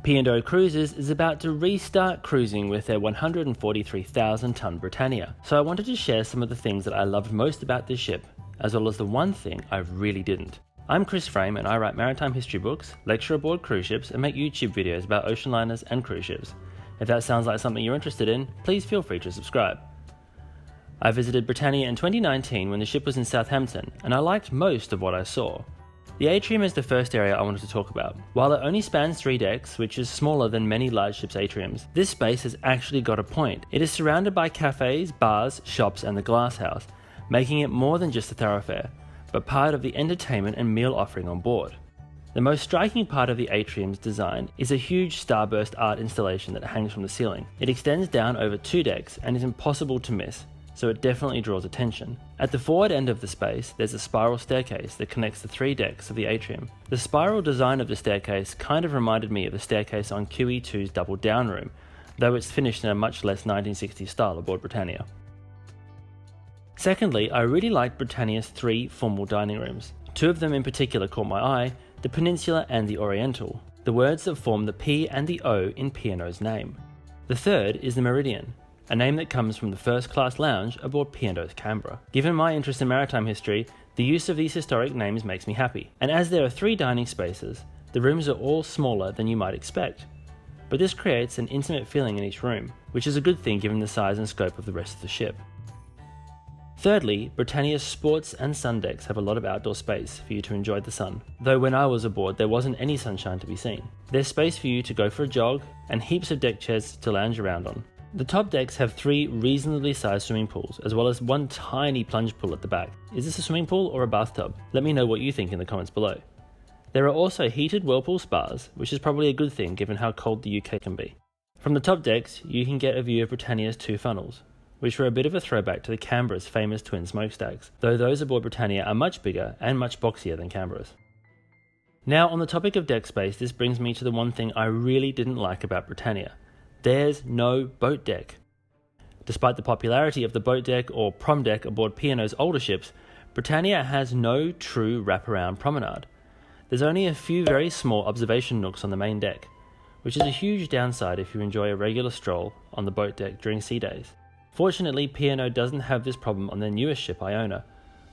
P&O Cruises is about to restart cruising with their 143,000-ton Britannia, so I wanted to share some of the things that I loved most about this ship, as well as the one thing I really didn't. I'm Chris Frame and I write maritime history books, lecture aboard cruise ships and make YouTube videos about ocean liners and cruise ships. If that sounds like something you're interested in, please feel free to subscribe. I visited Britannia in 2019 when the ship was in Southampton, and I liked most of what I saw. The atrium is the first area I wanted to talk about. While it only spans 3 decks, which is smaller than many large ships' atriums, this space has actually got a point. It is surrounded by cafes, bars, shops and the glass house, making it more than just a thoroughfare, but part of the entertainment and meal offering on board. The most striking part of the atrium's design is a huge Starburst art installation that hangs from the ceiling. It extends down over 2 decks and is impossible to miss, so it definitely draws attention. At the forward end of the space, there's a spiral staircase that connects the 3 decks of the atrium. The spiral design of the staircase kind of reminded me of the staircase on QE2's double down room, though it's finished in a much less 1960s style aboard Britannia. Secondly, I really liked Britannia's 3 formal dining rooms. 2 of them in particular caught my eye, the Peninsular and the Oriental, the words that form the P and the O in P&O's name. The third is the Meridian, a name that comes from the first-class lounge aboard P&O's Canberra. Given my interest in maritime history, the use of these historic names makes me happy. And as there are 3 dining spaces, the rooms are all smaller than you might expect. But this creates an intimate feeling in each room, which is a good thing given the size and scope of the rest of the ship. Thirdly, Britannia's sports and sun decks have a lot of outdoor space for you to enjoy the sun, though when I was aboard there wasn't any sunshine to be seen. There's space for you to go for a jog, and heaps of deck chairs to lounge around on. The top decks have 3 reasonably sized swimming pools, as well as 1 tiny plunge pool at the back. Is this a swimming pool or a bathtub? Let me know what you think in the comments below. There are also heated whirlpool spas, which is probably a good thing given how cold the UK can be. From the top decks, you can get a view of Britannia's 2 funnels, which were a bit of a throwback to the Canberra's famous twin smokestacks, though those aboard Britannia are much bigger and much boxier than Canberra's. Now, on the topic of deck space, this brings me to the one thing I really didn't like about Britannia. There's no boat deck. Despite the popularity of the boat deck or prom deck aboard P&O's older ships, Britannia has no true wraparound promenade. There's only a few very small observation nooks on the main deck, which is a huge downside if you enjoy a regular stroll on the boat deck during sea days. Fortunately, P&O doesn't have this problem on their newest ship, Iona,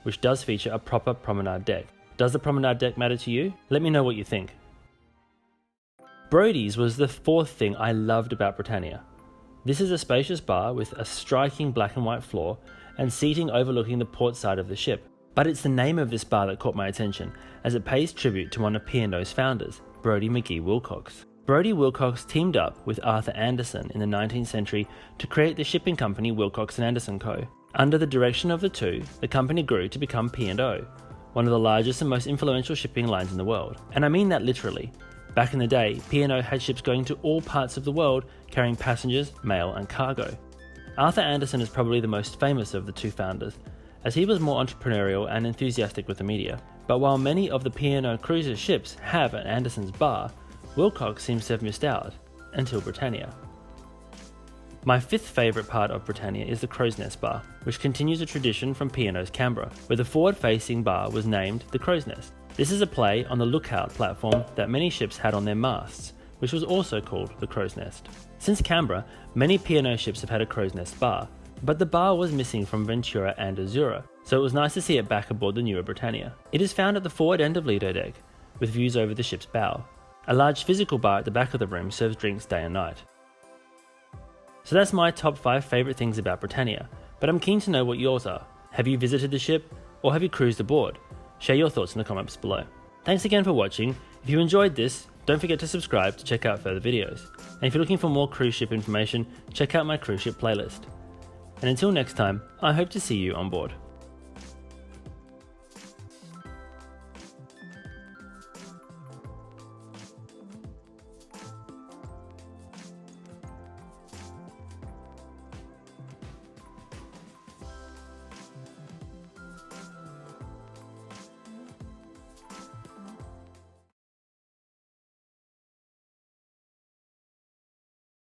which does feature a proper promenade deck. Does the promenade deck matter to you? Let me know what you think. Brodies was the 4th thing I loved about Britannia. This is a spacious bar with a striking black and white floor and seating overlooking the port side of the ship. But it's the name of this bar that caught my attention, as it pays tribute to one of P&O's founders, Brodie McGhie Wilcox. Brodie Wilcox teamed up with Arthur Anderson in the 19th century to create the shipping company Wilcox & Anderson Co. Under the direction of the two, the company grew to become P&O, one of the largest and most influential shipping lines in the world. And I mean that literally. Back in the day, P&O had ships going to all parts of the world carrying passengers, mail and cargo. Arthur Anderson is probably the most famous of the 2 founders, as he was more entrepreneurial and enthusiastic with the media. But while many of the P&O Cruises ships have an Anderson's bar, Wilcox seems to have missed out, until Britannia. My 5th favourite part of Britannia is the Crow's Nest Bar, which continues a tradition from P&O's Canberra, where the forward-facing bar was named the Crow's Nest. This is a play on the lookout platform that many ships had on their masts, which was also called the Crow's Nest. Since Canberra, many P&O ships have had a Crow's Nest bar, but the bar was missing from Ventura and Azura, so it was nice to see it back aboard the newer Britannia. It is found at the forward end of Lido Deck, with views over the ship's bow. A large physical bar at the back of the room serves drinks day and night. So that's my top 5 favourite things about Britannia, but I'm keen to know what yours are. Have you visited the ship, or have you cruised aboard? Share your thoughts in the comments below. Thanks again for watching. If you enjoyed this, don't forget to subscribe to check out further videos. And if you're looking for more cruise ship information, check out my cruise ship playlist. And until next time, I hope to see you on board.